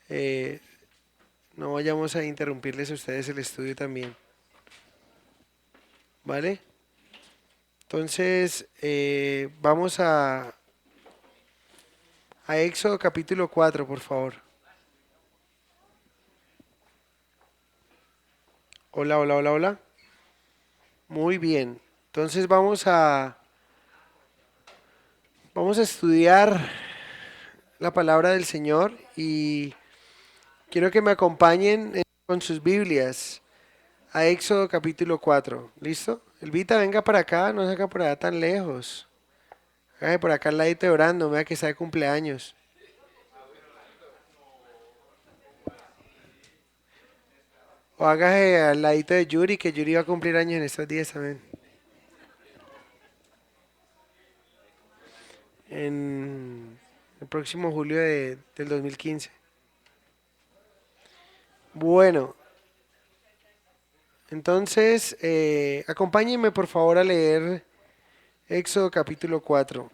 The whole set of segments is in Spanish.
eh, no vayamos a interrumpirles a ustedes el estudio también, ¿vale? Entonces, vamos a Éxodo capítulo 4, por favor. Hola, hola, hola, hola. Muy bien. Entonces vamos a estudiar la palabra del Señor y quiero que me acompañen con sus Biblias a Éxodo capítulo 4. ¿Listo? Elvita, venga para acá, no se haga por allá tan lejos. Hágase por acá al ladito orando, vea que está de cumpleaños. O hágase al ladito de Yuri, que Yuri va a cumplir años en estos días también. En el próximo julio del 2015. Bueno, entonces acompáñenme por favor a leer Éxodo capítulo 4.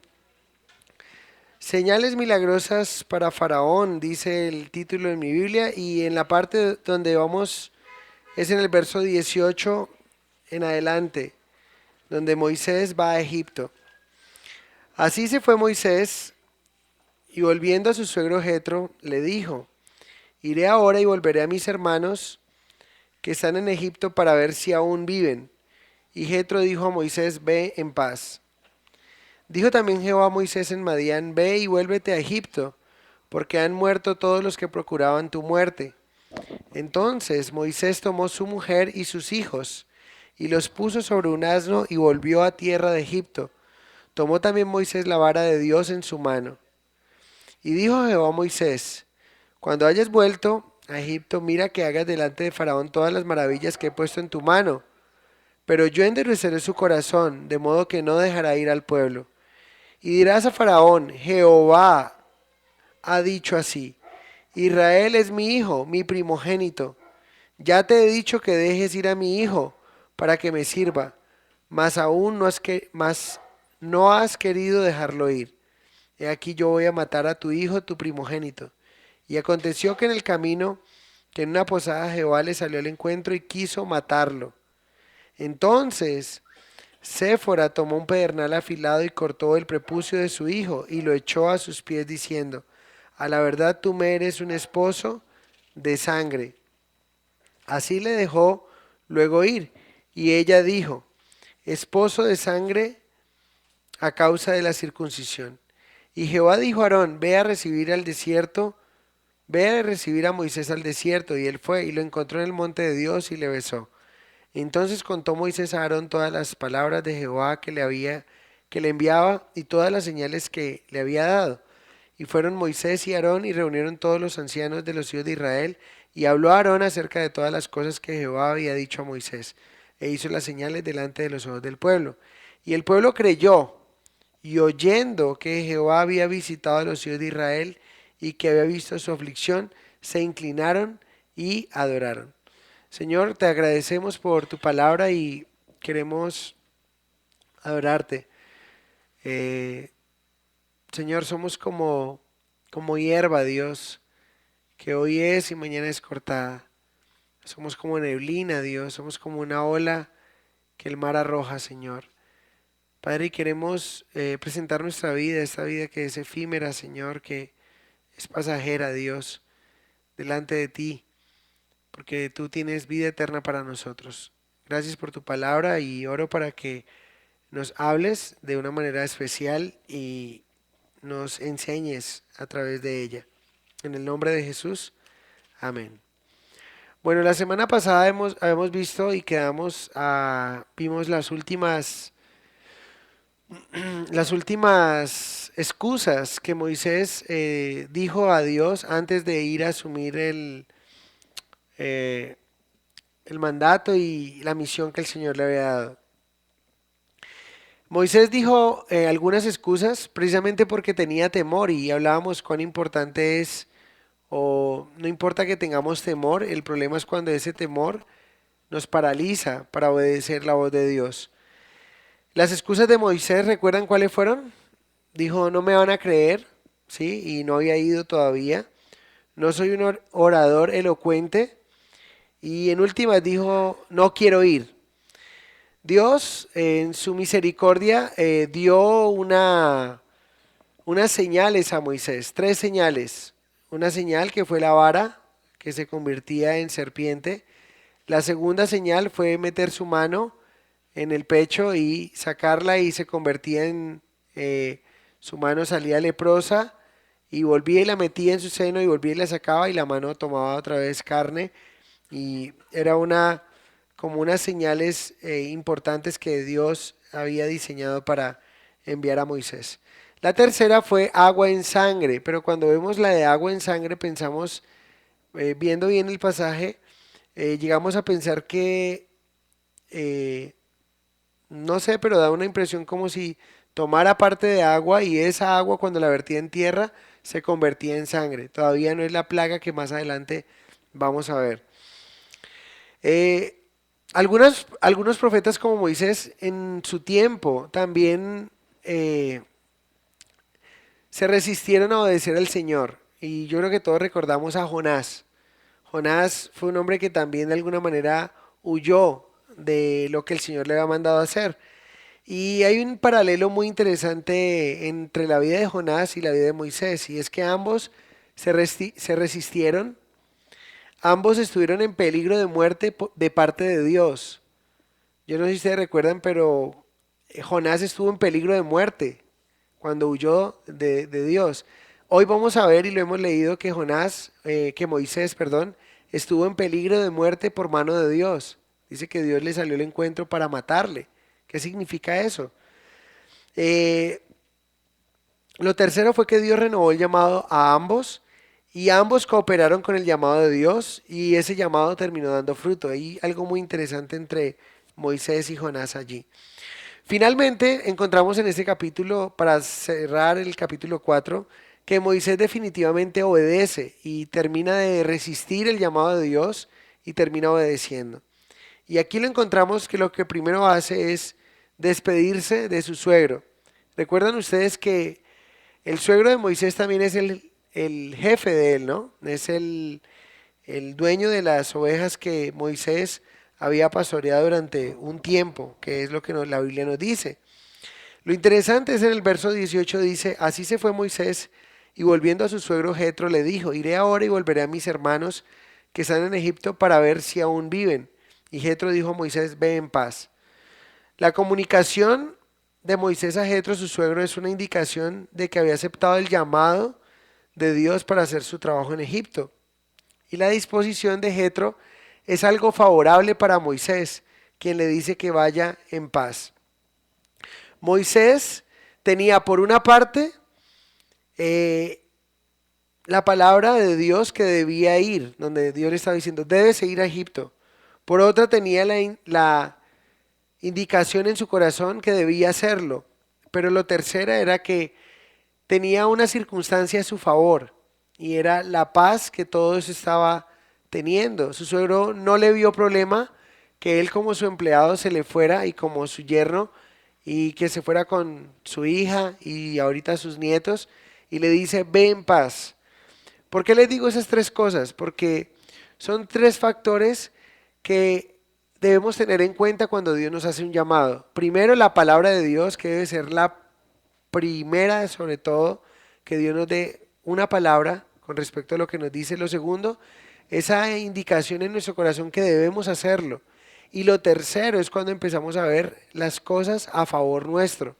Señales milagrosas para Faraón, dice el título en mi Biblia, y en la parte donde vamos es en el verso 18 en adelante, donde Moisés va a Egipto. Así se fue Moisés y volviendo a su suegro Jetro, le dijo, iré ahora y volveré a mis hermanos que están en Egipto para ver si aún viven. Y Jetro dijo a Moisés, ve en paz. Dijo también Jehová a Moisés en Madián, ve y vuélvete a Egipto, porque han muerto todos los que procuraban tu muerte. Entonces Moisés tomó su mujer y sus hijos, y los puso sobre un asno y volvió a tierra de Egipto. Tomó también Moisés la vara de Dios en su mano. Y dijo Jehová a Moisés, cuando hayas vuelto a Egipto, mira que hagas delante de Faraón todas las maravillas que he puesto en tu mano. Pero yo endureceré su corazón, de modo que no dejará ir al pueblo. Y dirás a Faraón, Jehová ha dicho así, Israel es mi hijo, mi primogénito. Ya te he dicho que dejes ir a mi hijo para que me sirva, mas aún no has querido dejarlo ir. He aquí yo voy a matar a tu hijo, tu primogénito. Y aconteció que en el camino, que en una posada Jehová le salió al encuentro y quiso matarlo. Entonces Séfora tomó un pedernal afilado y cortó el prepucio de su hijo y lo echó a sus pies diciendo, a la verdad tú me eres un esposo de sangre. Así le dejó luego ir. Y ella dijo, esposo de sangre a causa de la circuncisión. Y Jehová dijo a Aarón, ve a recibir a Moisés al desierto. Y él fue y lo encontró en el monte de Dios y le besó. Entonces contó Moisés a Aarón todas las palabras de Jehová que le enviaba y todas las señales que le había dado. Y fueron Moisés y Aarón y reunieron todos los ancianos de los hijos de Israel, y habló a Aarón acerca de todas las cosas que Jehová había dicho a Moisés, e hizo las señales delante de los ojos del pueblo. Y el pueblo creyó, y oyendo que Jehová había visitado a los hijos de Israel y que había visto su aflicción, se inclinaron y adoraron. Señor, te agradecemos por tu palabra y queremos adorarte. Eh, Señor, somos como hierba, Dios, que hoy es y mañana es cortada. Somos como neblina, Dios, somos como una ola que el mar arroja, Señor. Padre, y queremos presentar nuestra vida, esta vida que es efímera, Señor, que es pasajera, Dios, delante de ti, porque tú tienes vida eterna para nosotros. Gracias por tu palabra y oro para que nos hables de una manera especial y nos enseñes a través de ella. En el nombre de Jesús, amén. Bueno, la semana pasada habíamos visto y vimos las últimas excusas que Moisés dijo a Dios antes de ir a asumir eh, el mandato y la misión que el Señor le había dado. Moisés dijo algunas excusas precisamente porque tenía temor y hablábamos cuán importante es, o no importa que tengamos temor, el problema es cuando ese temor nos paraliza para obedecer la voz de Dios. Las excusas de Moisés, ¿recuerdan cuáles fueron? Dijo, no me van a creer, ¿sí? Y no había ido todavía. no soy un orador elocuente. Y en últimas dijo, no quiero ir. Dios en su misericordia dio unas señales a Moisés, tres señales. Una señal que fue la vara, que se convertía en serpiente. La segunda señal fue meter su mano en el pecho y sacarla y se convertía su mano salía leprosa y volvía y la metía en su seno y volvía y la sacaba y la mano tomaba otra vez carne y era como unas señales importantes que Dios había diseñado para enviar a Moisés. La tercera fue agua en sangre, pero cuando vemos la de agua en sangre pensamos, viendo bien el pasaje, llegamos a pensar que, eh, no sé, pero da una impresión como si tomara parte de agua y esa agua cuando la vertía en tierra se convertía en sangre. Todavía no es la plaga que más adelante vamos a ver. Eh, algunos profetas como Moisés en su tiempo también se resistieron a obedecer al Señor. Y yo creo que todos recordamos a Jonás. Jonás fue un hombre que también de alguna manera huyó de lo que el Señor le había mandado hacer. Y hay un paralelo muy interesante entre la vida de Jonás y la vida de Moisés, y es que ambos se resistieron, ambos estuvieron en peligro de muerte de parte de Dios. Yo no sé si ustedes recuerdan, pero Jonás estuvo en peligro de muerte cuando huyó de Dios. Hoy vamos a ver, y lo hemos leído, que que Moisés, perdón, estuvo en peligro de muerte por mano de Dios. Dice que Dios le salió al encuentro para matarle. ¿Qué significa eso? Eh, lo tercero fue que Dios renovó el llamado a ambos y ambos cooperaron con el llamado de Dios y ese llamado terminó dando fruto. Hay algo muy interesante entre Moisés y Jonás allí. Finalmente, encontramos en este capítulo, para cerrar el capítulo 4, que Moisés definitivamente obedece y termina de resistir el llamado de Dios y termina obedeciendo. Y aquí lo encontramos que lo que primero hace es despedirse de su suegro. Recuerdan ustedes que el suegro de Moisés también es el jefe de él, ¿no? Es el dueño de las ovejas que Moisés había pastoreado durante un tiempo, que es lo que la Biblia nos dice. Lo interesante es en el verso 18 dice, así se fue Moisés y volviendo a su suegro Jetro le dijo, iré ahora y volveré a mis hermanos que están en Egipto para ver si aún viven. Y Jetro dijo a Moisés, ve en paz. La comunicación de Moisés a Jetro, su suegro, es una indicación de que había aceptado el llamado de Dios para hacer su trabajo en Egipto. Y la disposición de Jetro es algo favorable para Moisés, quien le dice que vaya en paz. Moisés tenía por una parte eh, la palabra de Dios que debía ir, donde Dios le estaba diciendo, debes ir a Egipto. Por otra tenía la indicación en su corazón que debía hacerlo. Pero lo tercera era que tenía una circunstancia a su favor y era la paz que todo eso estaba teniendo. Su suegro no le vio problema que él como su empleado se le fuera y como su yerno y que se fuera con su hija y ahorita sus nietos y le dice, ve en paz. ¿Por qué les digo esas tres cosas? Porque son tres factores que debemos tener en cuenta cuando Dios nos hace un llamado. Primero, la palabra de Dios, que debe ser la primera, sobre todo, que Dios nos dé una palabra con respecto a lo que nos dice. Lo segundo, esa indicación en nuestro corazón que debemos hacerlo. Y lo tercero es cuando empezamos a ver las cosas a favor nuestro.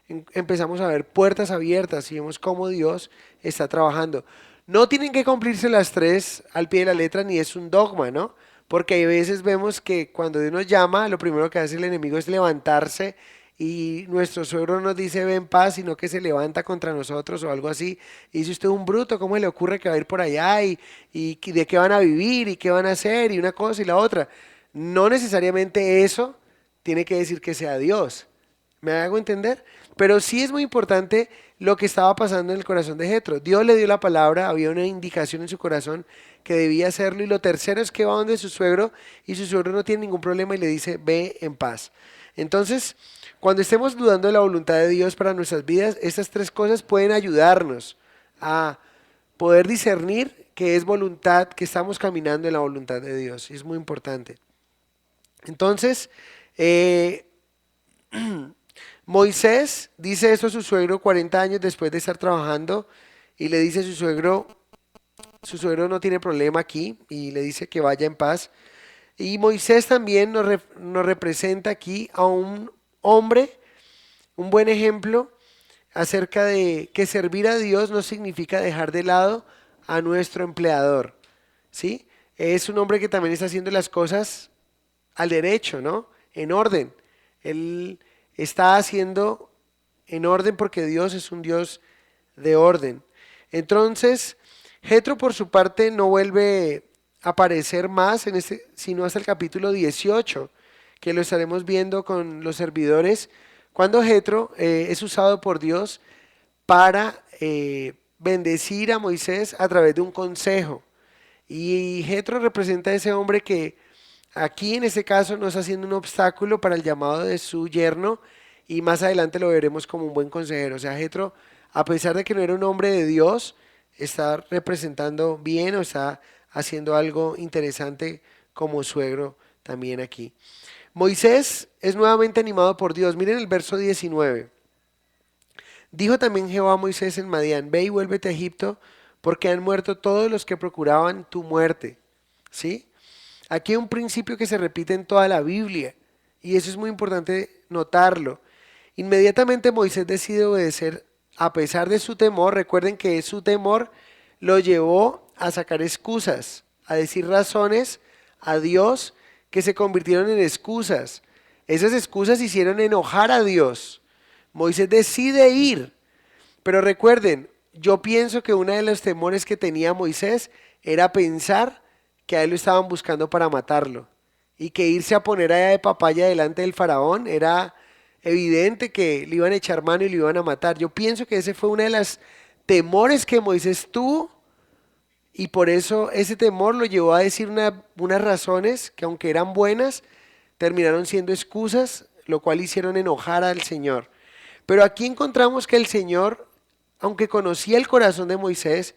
Empezamos a ver puertas abiertas y vemos cómo Dios está trabajando. No tienen que cumplirse las tres al pie de la letra ni es un dogma, ¿no? Porque hay veces vemos que cuando Dios nos llama, lo primero que hace el enemigo es levantarse y nuestro suegro nos dice ven paz, sino que se levanta contra nosotros o algo así. Y dice usted un bruto, ¿cómo le ocurre que va a ir por allá y de qué van a vivir y qué van a hacer y una cosa y la otra? No necesariamente eso tiene que decir que sea Dios. ¿Me hago entender? Pero sí es muy importante lo que estaba pasando en el corazón de Jetro. Dios le dio la palabra, había una indicación en su corazón que debía hacerlo. Y lo tercero es que va donde su suegro y su suegro no tiene ningún problema y le dice, ve en paz. Entonces, cuando estemos dudando de la voluntad de Dios para nuestras vidas, estas tres cosas pueden ayudarnos a poder discernir que es voluntad, que estamos caminando en la voluntad de Dios. Es muy importante. Entonces, eh, Moisés dice eso a su suegro 40 años después de estar trabajando y le dice a su suegro no tiene problema aquí y le dice que vaya en paz. Y Moisés también nos representa aquí a un hombre, un buen ejemplo acerca de que servir a Dios no significa dejar de lado a nuestro empleador, ¿sí? Es un hombre que también está haciendo las cosas al derecho, ¿no? En orden. Él está haciendo en orden porque Dios es un Dios de orden. Entonces, Jetro por su parte no vuelve a aparecer más en este, sino hasta el capítulo 18, que lo estaremos viendo con los servidores, cuando Jetro es usado por Dios para bendecir a Moisés a través de un consejo. Y Jetro representa a ese hombre que aquí en este caso no está siendo un obstáculo para el llamado de su yerno y más adelante lo veremos como un buen consejero. O sea, Jetro, a pesar de que no era un hombre de Dios, está representando bien o está haciendo algo interesante como suegro también aquí. Moisés es nuevamente animado por Dios. Miren el verso 19. Dijo también Jehová a Moisés en Madián, ve y vuélvete a Egipto, porque han muerto todos los que procuraban tu muerte. ¿Sí? Aquí hay un principio que se repite en toda la Biblia, y eso es muy importante notarlo. Inmediatamente Moisés decide obedecer a pesar de su temor. Recuerden que su temor lo llevó a sacar excusas, a decir razones a Dios que se convirtieron en excusas. Esas excusas hicieron enojar a Dios. Moisés decide ir, pero recuerden, yo pienso que uno de los temores que tenía Moisés era pensar que a él lo estaban buscando para matarlo y que irse a poner allá de papaya delante del faraón era evidente que le iban a echar mano y lo iban a matar. Yo pienso que ese fue uno de los temores que Moisés tuvo y por eso ese temor lo llevó a decir unas razones que aunque eran buenas, terminaron siendo excusas, lo cual hicieron enojar al Señor. Pero aquí encontramos que el Señor, aunque conocía el corazón de Moisés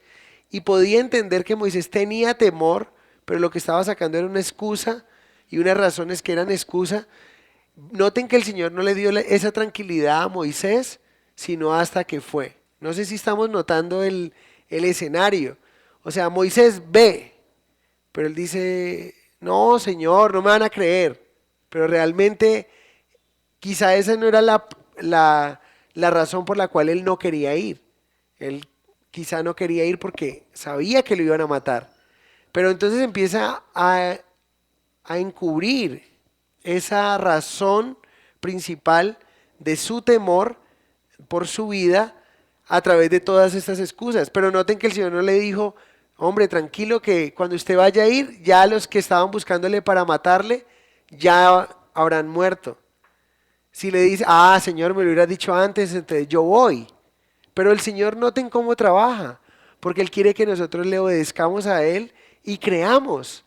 y podía entender que Moisés tenía temor, pero lo que estaba sacando era una excusa y unas razones que eran excusa, noten que el Señor no le dio esa tranquilidad a Moisés, sino hasta que fue. No sé si estamos notando el escenario. O sea, Moisés ve, pero él dice, no, Señor, no me van a creer. Pero realmente quizá esa no era la razón por la cual él no quería ir. Él quizá no quería ir porque sabía que lo iban a matar. Pero entonces empieza a encubrir esa razón principal de su temor por su vida a través de todas estas excusas. Pero noten que el Señor no le dijo, hombre, tranquilo que cuando usted vaya a ir, ya los que estaban buscándole para matarle, ya habrán muerto. Si le dice, ah, Señor, me lo hubieras dicho antes, entonces yo voy. Pero el Señor noten cómo trabaja, porque Él quiere que nosotros le obedezcamos a Él y creamos.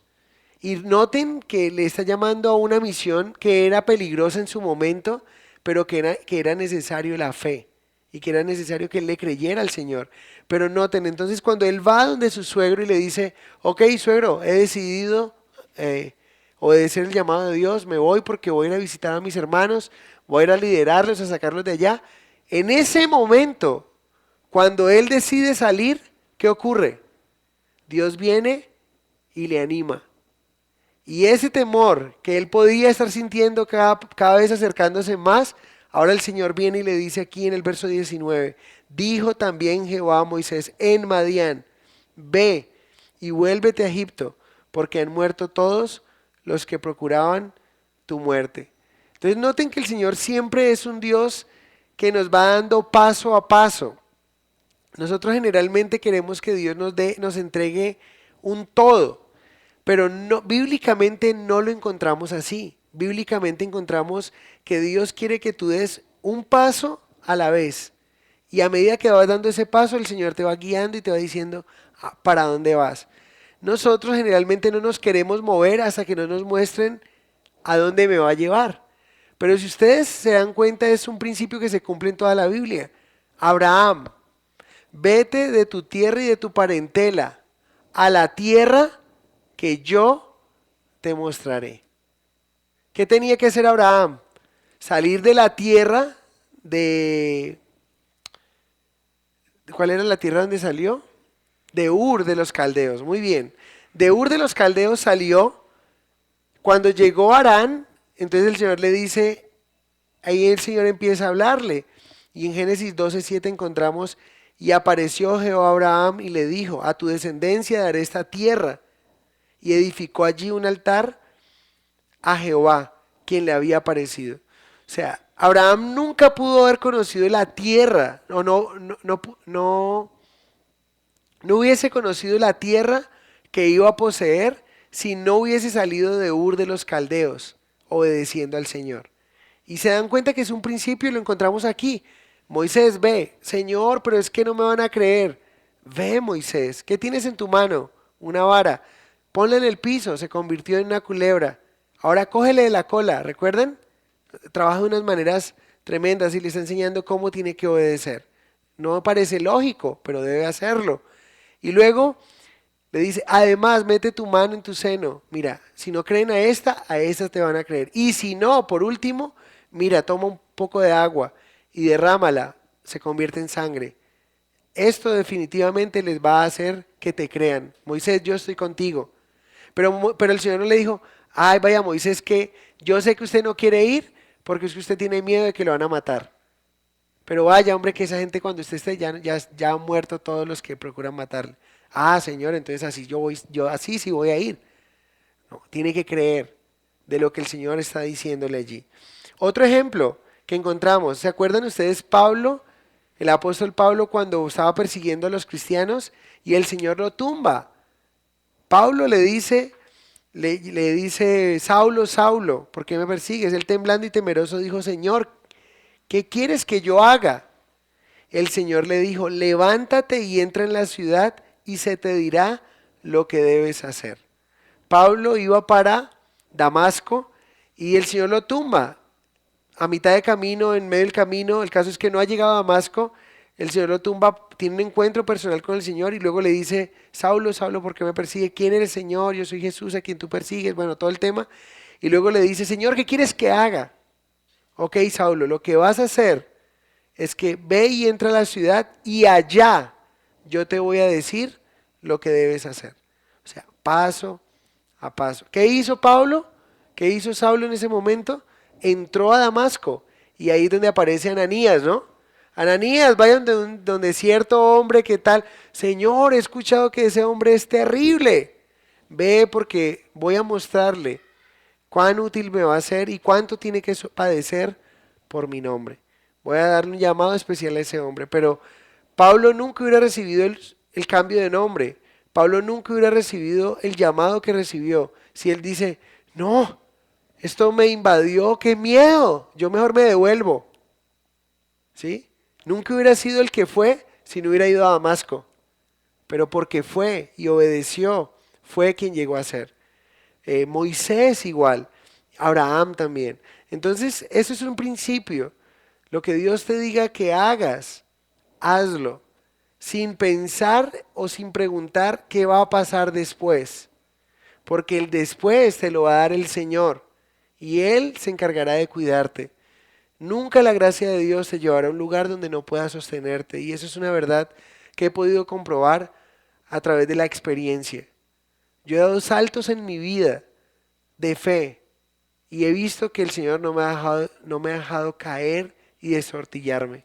Y noten que le está llamando a una misión que era peligrosa en su momento, pero que era necesario la fe y que era necesario que él le creyera al Señor. Pero noten, entonces cuando él va donde su suegro y le dice, ok, suegro, he decidido obedecer el llamado de Dios, me voy porque voy a ir a visitar a mis hermanos, voy a ir a liderarlos, a sacarlos de allá. En ese momento, cuando él decide salir, ¿qué ocurre? Dios viene y le anima. Y ese temor que él podía estar sintiendo cada vez acercándose más, ahora el Señor viene y le dice aquí en el verso 19, dijo también Jehová a Moisés en Madián, ve y vuélvete a Egipto, porque han muerto todos los que procuraban tu muerte. Entonces noten que el Señor siempre es un Dios que nos va dando paso a paso. Nosotros generalmente queremos que Dios nos entregue un todo. Pero no, bíblicamente no lo encontramos así. Bíblicamente encontramos que Dios quiere que tú des un paso a la vez. Y a medida que vas dando ese paso, el Señor te va guiando y te va diciendo para dónde vas. Nosotros generalmente no nos queremos mover hasta que no nos muestren a dónde me va a llevar. Pero si ustedes se dan cuenta, es un principio que se cumple en toda la Biblia. Abraham, vete de tu tierra y de tu parentela a la tierra que yo te mostraré. ¿Qué tenía que hacer Abraham? Salir de la tierra de... ¿Cuál era la tierra donde salió? De Ur de los Caldeos, muy bien. De Ur de los Caldeos salió. Cuando llegó a Harán, entonces el Señor le dice, ahí el Señor empieza a hablarle. Y en Génesis 12:7 encontramos, y apareció Jehová a Abraham y le dijo, a tu descendencia daré esta tierra. Y edificó allí un altar a Jehová, quien le había aparecido. O sea, Abraham nunca pudo haber conocido la tierra, o no hubiese conocido la tierra que iba a poseer si no hubiese salido de Ur de los Caldeos, obedeciendo al Señor. Y se dan cuenta que es un principio y lo encontramos aquí. Moisés, ve, Señor, pero es que no me van a creer. Ve, Moisés, ¿qué tienes en tu mano? Una vara. Ponla en el piso, se convirtió en una culebra. Ahora cógele de la cola, ¿recuerdan? Trabaja de unas maneras tremendas y le está enseñando cómo tiene que obedecer. No me parece lógico, pero debe hacerlo. Y luego le dice, además, mete tu mano en tu seno. Mira, si no creen a esta te van a creer. Y si no, por último, mira, toma un poco de agua y derrámala, se convierte en sangre. Esto definitivamente les va a hacer que te crean. Moisés, yo estoy contigo. Pero el Señor no le dijo, ay, vaya Moisés, que yo sé que usted no quiere ir porque es que usted tiene miedo de que lo van a matar. Pero vaya, hombre, que esa gente cuando usted esté ya han muerto todos los que procuran matarle. Ah, Señor, entonces así yo así sí voy a ir. No, tiene que creer de lo que el Señor está diciéndole allí. Otro ejemplo que encontramos, ¿se acuerdan ustedes Pablo, el apóstol Pablo cuando estaba persiguiendo a los cristianos y el Señor lo tumba? Pablo le dice, Saulo, Saulo, ¿por qué me persigues? Él temblando y temeroso dijo, Señor, ¿qué quieres que yo haga? El Señor le dijo, levántate y entra en la ciudad y se te dirá lo que debes hacer. Pablo iba para Damasco y el Señor lo tumba. A mitad de camino, en medio del camino, el caso es que no ha llegado a Damasco, el Señor lo tumba, tiene un encuentro personal con el Señor y luego le dice, Saulo, Saulo, ¿por qué me persigue? ¿Quién eres, Señor? Yo soy Jesús a quien tú persigues, bueno, todo el tema. Y luego le dice, Señor, ¿qué quieres que haga? Ok, Saulo, lo que vas a hacer es que ve y entra a la ciudad y allá yo te voy a decir lo que debes hacer. O sea, paso a paso. ¿Qué hizo Pablo? ¿Qué hizo Saulo en ese momento? Entró a Damasco y ahí es donde aparece Ananías, ¿no? Ananías, vaya donde cierto hombre, ¿qué tal? Señor, he escuchado que ese hombre es terrible. Ve porque voy a mostrarle cuán útil me va a ser y cuánto tiene que padecer por mi nombre. Voy a darle un llamado especial a ese hombre, pero Pablo nunca hubiera recibido el cambio de nombre. Pablo nunca hubiera recibido el llamado que recibió si él dice, no, esto me invadió, qué miedo, yo mejor me devuelvo. ¿Sí? Nunca hubiera sido el que fue si no hubiera ido a Damasco, pero porque fue y obedeció, fue quien llegó a ser. Moisés igual, Abraham también. Entonces, eso es un principio. Lo que Dios te diga que hagas, hazlo, sin pensar o sin preguntar qué va a pasar después, porque el después te lo va a dar el Señor y Él se encargará de cuidarte. Nunca la gracia de Dios te llevará a un lugar donde no puedas sostenerte y eso es una verdad que he podido comprobar a través de la experiencia. Yo he dado saltos en mi vida de fe y he visto que el Señor no me ha dejado caer y desortillarme.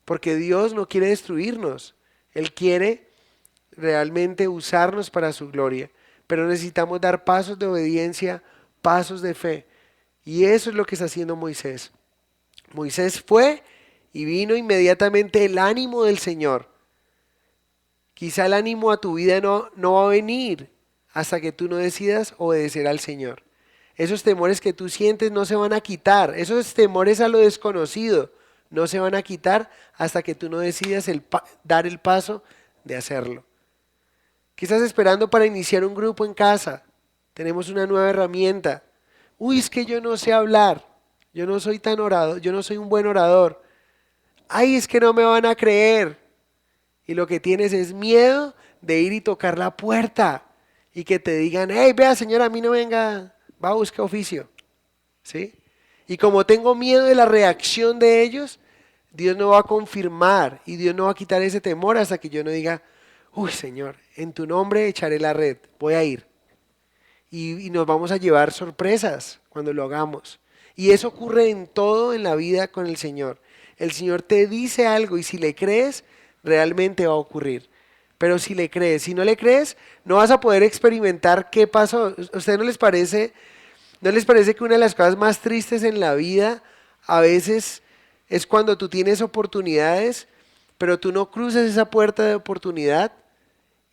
Porque Dios no quiere destruirnos. Él quiere realmente usarnos para su gloria. Pero necesitamos dar pasos de obediencia, pasos de fe. Y eso es lo que está haciendo Moisés. Moisés fue y vino inmediatamente el ánimo del Señor. Quizá el ánimo a tu vida no va a venir hasta que tú no decidas obedecer al Señor. Esos temores que tú sientes no se van a quitar. Esos temores a lo desconocido no se van a quitar hasta que tú no decidas dar el paso de hacerlo. ¿Qué estás esperando para iniciar un grupo en casa? Tenemos una nueva herramienta. Uy, es que yo no sé hablar. Yo no soy tan orador, yo no soy un buen orador. Ay, es que no me van a creer. Y lo que tienes es miedo de ir y tocar la puerta y que te digan, hey, vea señora, a mí no venga, va a buscar oficio, ¿sí? Y como tengo miedo de la reacción de ellos, Dios no va a confirmar y Dios no va a quitar ese temor hasta que yo no diga, uy Señor, en tu nombre echaré la red, voy a ir. Y nos vamos a llevar sorpresas cuando lo hagamos. Y eso ocurre en todo en la vida con el Señor. El Señor te dice algo y si le crees, realmente va a ocurrir. Pero si le crees, si no le crees, no vas a poder experimentar qué pasó. ¿A ustedes no les parece que una de las cosas más tristes en la vida a veces es cuando tú tienes oportunidades, pero tú no cruzas esa puerta de oportunidad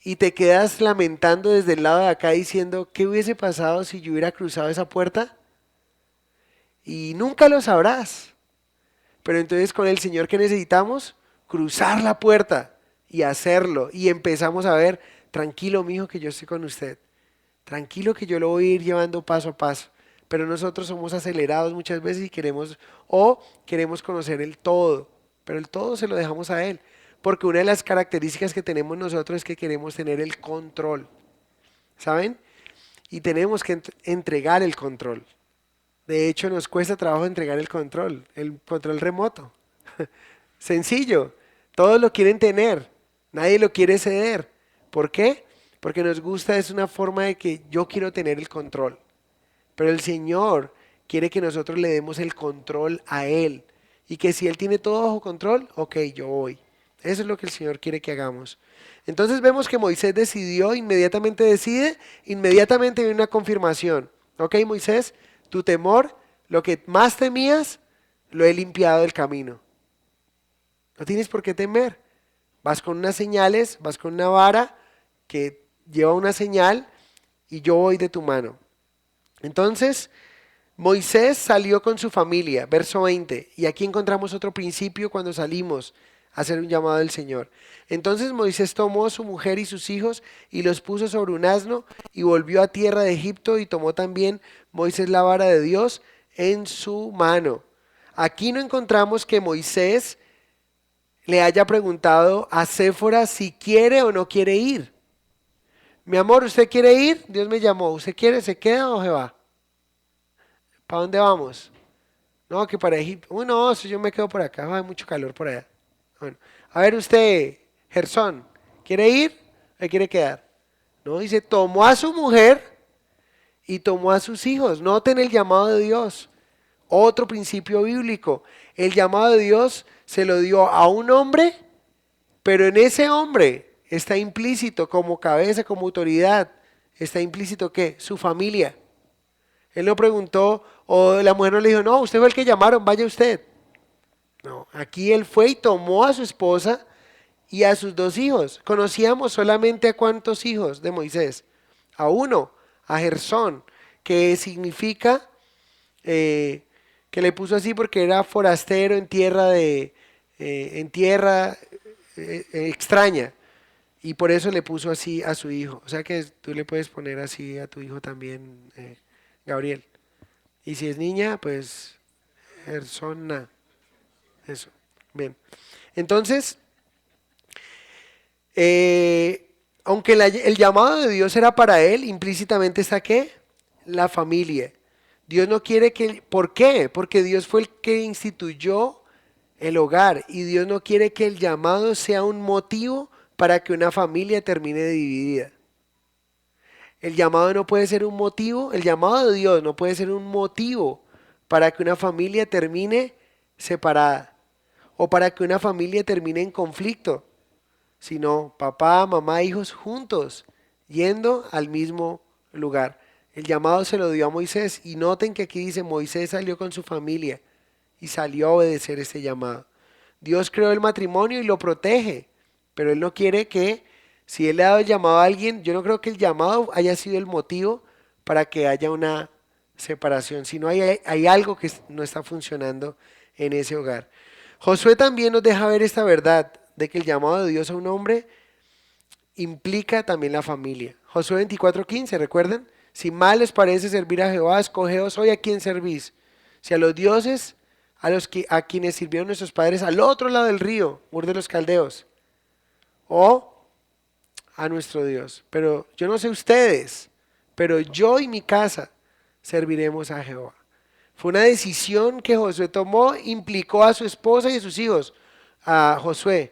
y te quedas lamentando desde el lado de acá diciendo, ¿qué hubiese pasado si yo hubiera cruzado esa puerta? Y nunca lo sabrás. Pero entonces con el Señor que necesitamos, cruzar la puerta y hacerlo. Y empezamos a ver, tranquilo mijo que yo estoy con usted. Tranquilo que yo lo voy a ir llevando paso a paso. Pero nosotros somos acelerados muchas veces y queremos conocer el todo. Pero el todo se lo dejamos a Él. Porque una de las características que tenemos nosotros es que queremos tener el control. ¿Saben? Y tenemos que entregar el control. De hecho, nos cuesta trabajo entregar el control remoto. Sencillo, todos lo quieren tener, nadie lo quiere ceder. ¿Por qué? Porque nos gusta, es una forma de que yo quiero tener el control. Pero el Señor quiere que nosotros le demos el control a Él. Y que si Él tiene todo bajo control, ok, yo voy. Eso es lo que el Señor quiere que hagamos. Entonces vemos que Moisés decidió, inmediatamente decide, inmediatamente viene una confirmación. Ok, Moisés, tu temor, lo que más temías, lo he limpiado del camino. No tienes por qué temer. Vas con unas señales, vas con una vara que lleva una señal y yo voy de tu mano. Entonces, Moisés salió con su familia, verso 20, y aquí encontramos otro principio cuando salimos a hacer un llamado del Señor. Entonces Moisés tomó a su mujer y sus hijos y los puso sobre un asno y volvió a tierra de Egipto y tomó también Moisés la vara de Dios en su mano. Aquí no encontramos que Moisés le haya preguntado a Séfora si quiere o no quiere ir. Mi amor, ¿usted quiere ir? Dios me llamó. ¿Usted quiere, se queda o se va? ¿Para dónde vamos? No, que para Egipto. No, si yo me quedo por acá, hay mucho calor por allá. Bueno, a ver usted, Gersón, ¿quiere ir o quiere quedar? No, dice, tomó a su mujer y tomó a sus hijos. Noten el llamado de Dios. Otro principio bíblico. El llamado de Dios se lo dio a un hombre, pero en ese hombre está implícito como cabeza, como autoridad, está implícito ¿qué? Su familia. Él no preguntó, o la mujer no le dijo, no, usted fue el que llamaron, vaya usted. No, aquí él fue y tomó a su esposa y a sus dos hijos. Conocíamos solamente a cuántos hijos de Moisés. A uno, a Gersón, que significa que le puso así porque era forastero en tierra extraña. Y por eso le puso así a su hijo. O sea que tú le puedes poner así a tu hijo también, Gabriel. Y si es niña, pues persona. Eso. Bien. Entonces, aunque el llamado de Dios era para él, implícitamente está ¿qué? La familia. Dios no quiere que... ¿Por qué? Porque Dios fue el que instituyó el hogar y Dios no quiere que el llamado sea un motivo para que una familia termine dividida. El llamado no puede ser un motivo, el llamado de Dios no puede ser un motivo para que una familia termine separada o para que una familia termine en conflicto, sino papá, mamá, hijos juntos, yendo al mismo lugar. El llamado se lo dio a Moisés y noten que aquí dice Moisés salió con su familia y salió a obedecer este llamado. Dios creó el matrimonio y lo protege, pero Él no quiere que, si Él le ha dado el llamado a alguien, yo no creo que el llamado haya sido el motivo para que haya una separación, sino hay algo que no está funcionando en ese hogar. Josué también nos deja ver esta verdad de que el llamado de Dios a un hombre implica también la familia. Josué 24:15, ¿recuerdan? Si mal les parece servir a Jehová, escogeos hoy a quién servís. Si a los dioses a quienes sirvieron nuestros padres al otro lado del río, Ur de los Caldeos, o a nuestro Dios. Pero yo no sé ustedes, pero yo y mi casa serviremos a Jehová. Fue una decisión que Josué tomó, implicó a su esposa y a sus hijos. A Josué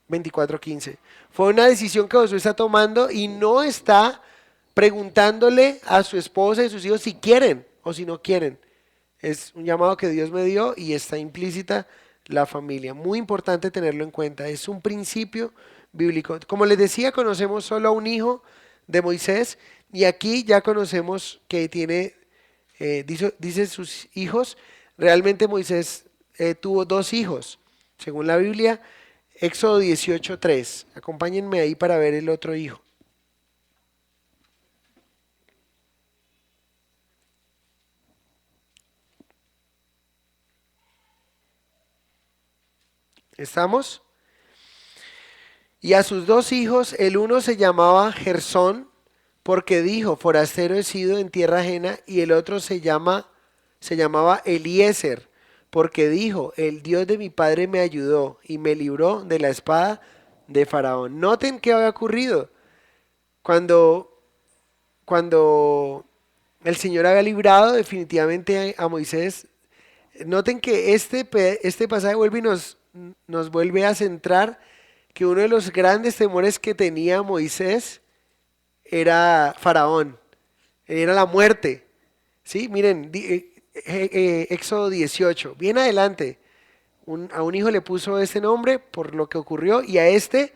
24:15. Fue una decisión que Josué está tomando y no está preguntándole a su esposa y a sus hijos si quieren o si no quieren. Es un llamado que Dios me dio y está implícita la familia. Muy importante tenerlo en cuenta. Es un principio bíblico. Como les decía, conocemos solo a un hijo de Moisés y aquí ya conocemos que tiene, dice sus hijos. Realmente Moisés tuvo dos hijos, según la Biblia, Éxodo 18:3. Acompáñenme ahí para ver el otro hijo. ¿Estamos? Y a sus dos hijos, el uno se llamaba Gersón, porque dijo, forastero he sido en tierra ajena, y el otro se llamaba Eliezer, porque dijo, el Dios de mi padre me ayudó y me libró de la espada de Faraón. Noten qué había ocurrido cuando, cuando el Señor había librado definitivamente a Moisés. Noten que este pasaje vuelve y nos vuelve a centrar que uno de los grandes temores que tenía Moisés era Faraón, era la muerte. ¿Sí? Miren, Éxodo 18, bien adelante, a un hijo le puso este nombre por lo que ocurrió y a este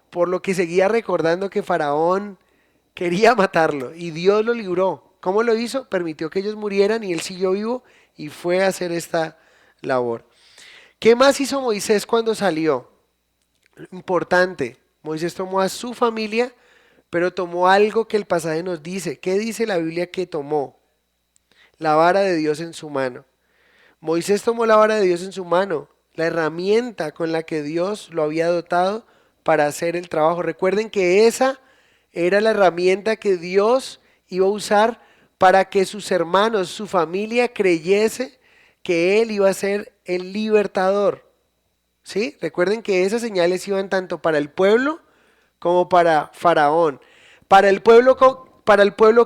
por lo que seguía recordando que Faraón quería matarlo y Dios lo libró. ¿Cómo lo hizo? Permitió que ellos murieran y él siguió vivo y fue a hacer esta labor. ¿Qué más hizo Moisés cuando salió? Importante, Moisés tomó a su familia, pero tomó algo que el pasaje nos dice. ¿Qué dice la Biblia que tomó? La vara de Dios en su mano. Moisés tomó la vara de Dios en su mano, la herramienta con la que Dios lo había dotado para hacer el trabajo. Recuerden que esa era la herramienta que Dios iba a usar para que sus hermanos, su familia creyese que Él iba a ser el libertador. ¿Sí? Recuerden que esas señales iban tanto para el pueblo como para Faraón. Para el pueblo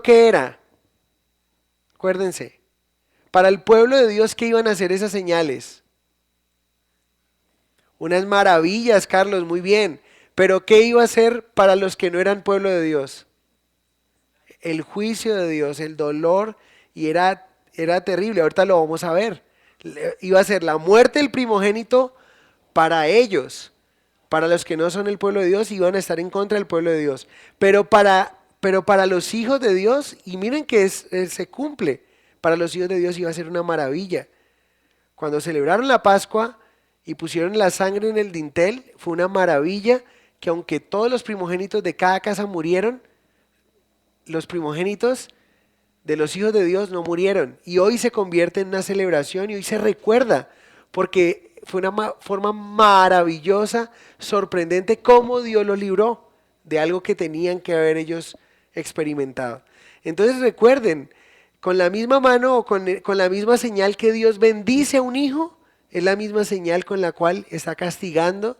¿qué era? Acuérdense. Para el pueblo de Dios, ¿qué iban a hacer esas señales? Unas maravillas, Carlos, muy bien. Pero ¿qué iba a hacer para los que no eran pueblo de Dios? El juicio de Dios, el dolor, y era terrible. Ahorita lo vamos a ver. Iba a ser la muerte del primogénito para ellos. Para los que no son el pueblo de Dios, iban a estar en contra del pueblo de Dios. Pero para los hijos de Dios, y miren que se cumple, para los hijos de Dios iba a ser una maravilla. Cuando celebraron la Pascua y pusieron la sangre en el dintel, fue una maravilla que aunque todos los primogénitos de cada casa murieron, los primogénitos de los hijos de Dios no murieron. Y hoy se convierte en una celebración y hoy se recuerda, porque fue una forma maravillosa, sorprendente, cómo Dios los libró de algo que tenían que haber ellos experimentado. Entonces recuerden, con la misma mano o con la misma señal que Dios bendice a un hijo, es la misma señal con la cual está castigando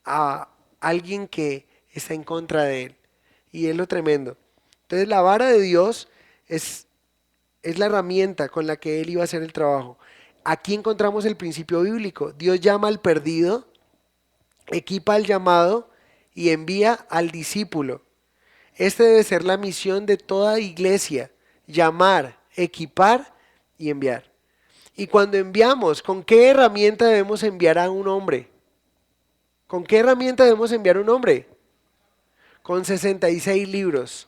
a alguien que está en contra de él. Y es lo tremendo. Entonces la vara de Dios es la herramienta con la que él iba a hacer el trabajo. Aquí encontramos el principio bíblico. Dios llama al perdido, equipa al llamado y envía al discípulo. Este debe ser la misión de toda iglesia: llamar, equipar y enviar. Y cuando enviamos, ¿con qué herramienta debemos enviar a un hombre? ¿Con qué herramienta debemos enviar a un hombre? Con 66 libros,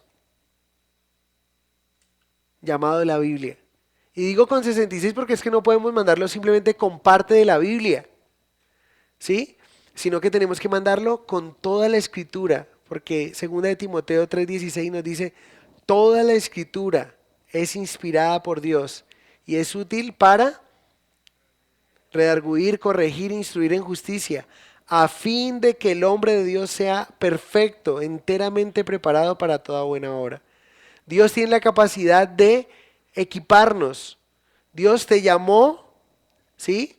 llamado la Biblia. Y digo con 66 porque es que no podemos mandarlo simplemente con parte de la Biblia, ¿sí? Sino que tenemos que mandarlo con toda la escritura, porque 2 de Timoteo 3:16 nos dice, toda la escritura es inspirada por Dios y es útil para redarguir, corregir, instruir en justicia, a fin de que el hombre de Dios sea perfecto, enteramente preparado para toda buena obra. Dios tiene la capacidad de equiparnos. Dios te llamó, ¿sí?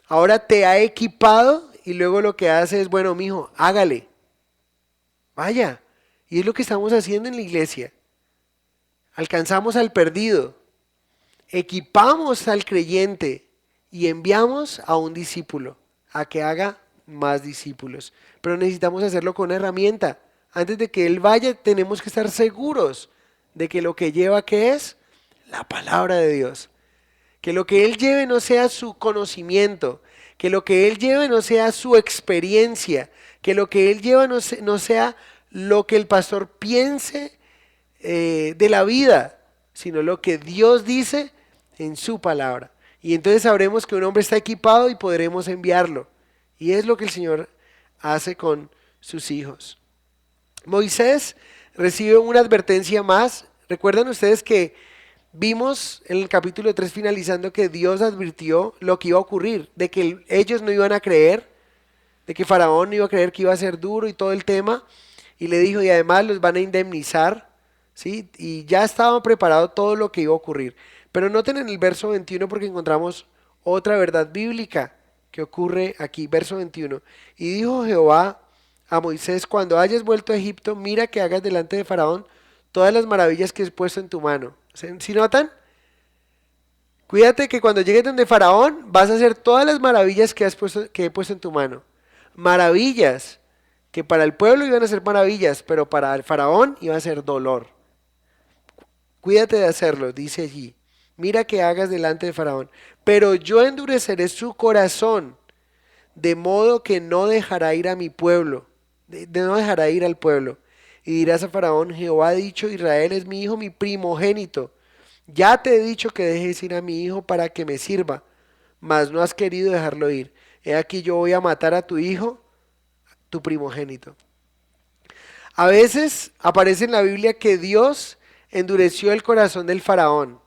Ahora te ha equipado y luego lo que hace es, bueno, mijo, hágale. Vaya, y es lo que estamos haciendo en la iglesia. Alcanzamos al perdido, equipamos al creyente y enviamos a un discípulo a que haga más discípulos. Pero necesitamos hacerlo con una herramienta. Antes de que él vaya, tenemos que estar seguros de que lo que lleva, ¿qué es? La palabra de Dios. Que lo que él lleve no sea su conocimiento, que lo que él lleve no sea su experiencia, que lo que él lleva no sea lo que el pastor piense de la vida, sino lo que Dios dice en su palabra. Y entonces sabremos que un hombre está equipado y podremos enviarlo. Y es lo que el Señor hace con sus hijos. Moisés recibe una advertencia más. ¿Recuerdan ustedes que vimos en el capítulo 3 finalizando que Dios advirtió lo que iba a ocurrir, de que ellos no iban a creer, de que Faraón no iba a creer que iba a ser duro y todo el tema? Y le dijo, y además los van a indemnizar, ¿sí? Y ya estaba preparado todo lo que iba a ocurrir. Pero noten en el verso 21 porque encontramos otra verdad bíblica que ocurre aquí, verso 21. Y dijo Jehová a Moisés, cuando hayas vuelto a Egipto, mira que hagas delante de Faraón todas las maravillas que he puesto en tu mano. ¿Sí notan? Cuídate que cuando llegues donde Faraón vas a hacer todas las maravillas que he puesto en tu mano. Maravillas que para el pueblo iban a ser maravillas, pero para el Faraón iba a ser dolor. Cuídate de hacerlo, dice allí. Mira que hagas delante de Faraón. Pero yo endureceré su corazón, de modo que no dejará ir a mi pueblo, no dejará ir al pueblo. Y dirás a Faraón, Jehová ha dicho, Israel es mi hijo, mi primogénito. Ya te he dicho que dejes ir a mi hijo para que me sirva, mas no has querido dejarlo ir. He aquí yo voy a matar a tu hijo, tu primogénito. A veces aparece en la Biblia que Dios endureció el corazón del faraón.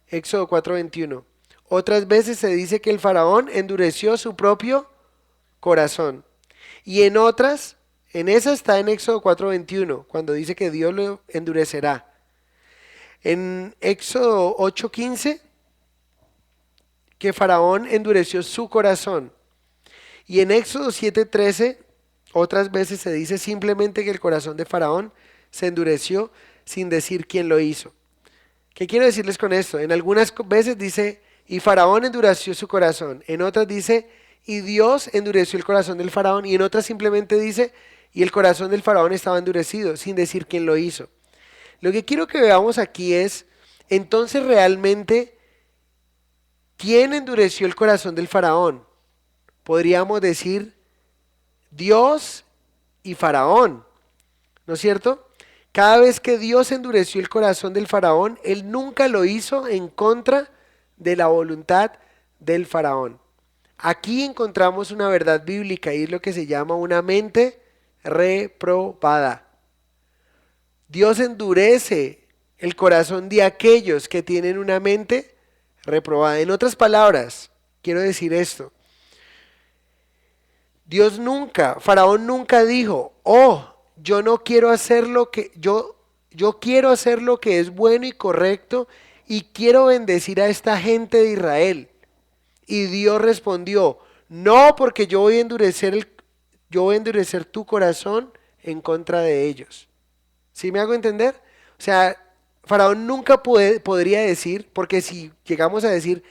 Éxodo 4:21. Otras veces se dice que el faraón endureció su propio corazón. Y en otras, en esa está en Éxodo 4:21, cuando dice que Dios lo endurecerá. En Éxodo 8:15, que Faraón endureció su corazón. Y en Éxodo 7:13, otras veces se dice simplemente que el corazón de Faraón se endureció sin decir quién lo hizo. ¿Qué quiero decirles con esto? En algunas veces dice, y Faraón endureció su corazón. En otras dice, y Dios endureció el corazón del Faraón. Y en otras simplemente dice, y el corazón del Faraón estaba endurecido, sin decir quién lo hizo. Lo que quiero que veamos aquí es, entonces realmente, ¿quién endureció el corazón del Faraón? Podríamos decir, Dios y Faraón, ¿no es cierto? Cada vez que Dios endureció el corazón del faraón, él nunca lo hizo en contra de la voluntad del faraón. Aquí encontramos una verdad bíblica y es lo que se llama una mente reprobada. Dios endurece el corazón de aquellos que tienen una mente reprobada. En otras palabras, quiero decir esto. Faraón nunca dijo, oh, yo no quiero hacer lo que, yo quiero hacer lo que es bueno y correcto y quiero bendecir a esta gente de Israel. Y Dios respondió, no, porque yo voy a endurecer tu corazón en contra de ellos. ¿Sí me hago entender? O sea, Faraón nunca podría decir, porque si llegamos a decir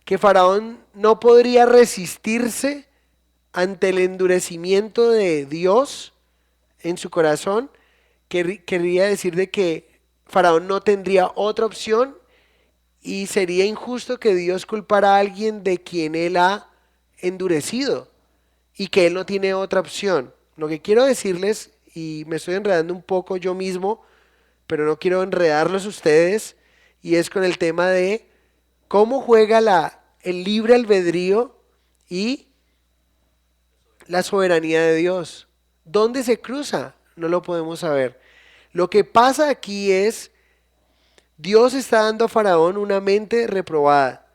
que Faraón no podría resistirse ante el endurecimiento de Dios en su corazón, querría decir de que Faraón no tendría otra opción y sería injusto que Dios culpara a alguien de quien él ha endurecido y que él no tiene otra opción. Lo que quiero decirles, y me estoy enredando un poco yo mismo, pero no quiero enredarlos ustedes, y es con el tema de cómo juega el libre albedrío y la soberanía de Dios. ¿Dónde se cruza? No lo podemos saber. Lo que pasa aquí es, Dios está dando a Faraón una mente reprobada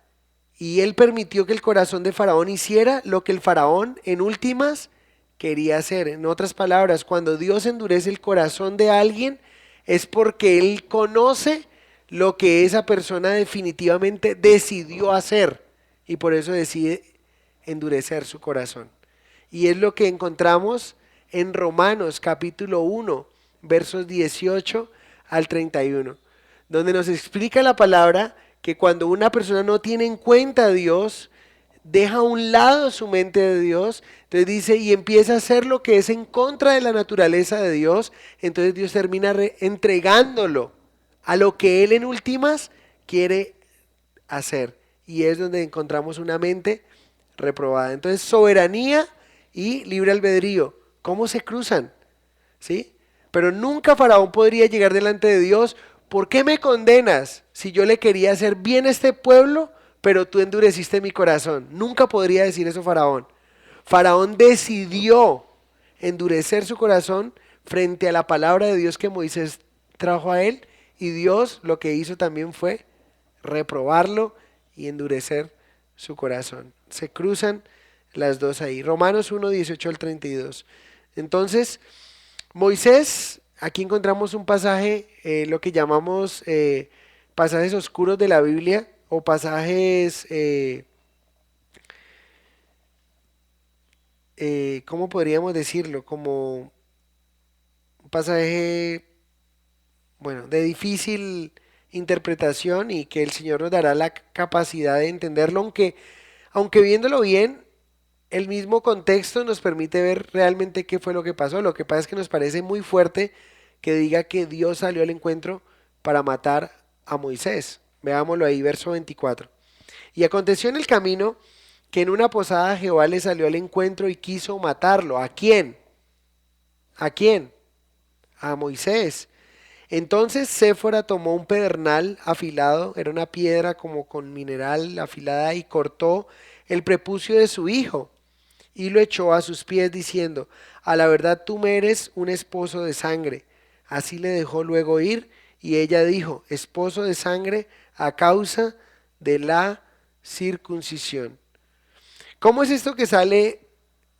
y él permitió que el corazón de Faraón hiciera lo que el Faraón en últimas quería hacer. En otras palabras, cuando Dios endurece el corazón de alguien es porque él conoce lo que esa persona definitivamente decidió hacer y por eso decide endurecer su corazón. Y es lo que encontramos en Romanos capítulo 1, versos 18 al 31, donde nos explica la palabra que cuando una persona no tiene en cuenta a Dios, deja a un lado su mente de Dios, entonces dice, y empieza a hacer lo que es en contra de la naturaleza de Dios, entonces Dios termina entregándolo a lo que Él en últimas quiere hacer. Y es donde encontramos una mente reprobada. Entonces, soberanía y libre albedrío, ¿cómo se cruzan? ¿Sí? Pero nunca Faraón podría llegar delante de Dios. ¿Por qué me condenas si yo le quería hacer bien a este pueblo, pero tú endureciste mi corazón? Nunca podría decir eso Faraón. Faraón decidió endurecer su corazón frente a la palabra de Dios que Moisés trajo a él, y Dios lo que hizo también fue reprobarlo y endurecer su corazón. Se cruzan las dos ahí. Romanos 1, 18 al 32. Entonces, Moisés, aquí encontramos un pasaje, lo que llamamos pasajes oscuros de la Biblia o pasajes, ¿cómo podríamos decirlo? Como un pasaje, bueno, de difícil interpretación y que el Señor nos dará la capacidad de entenderlo, aunque viéndolo bien, el mismo contexto nos permite ver realmente qué fue lo que pasó. Lo que pasa es que nos parece muy fuerte que diga que Dios salió al encuentro para matar a Moisés. Veámoslo ahí, verso 24. Y aconteció en el camino que en una posada Jehová le salió al encuentro y quiso matarlo. ¿A quién? ¿A quién? A Moisés. Entonces Séfora tomó un pedernal afilado, era una piedra como con mineral afilada, y cortó el prepucio de su hijo y lo echó a sus pies diciendo, a la verdad tú me eres un esposo de sangre. Así le dejó luego ir, y ella dijo, esposo de sangre a causa de la circuncisión. ¿Cómo es esto que sale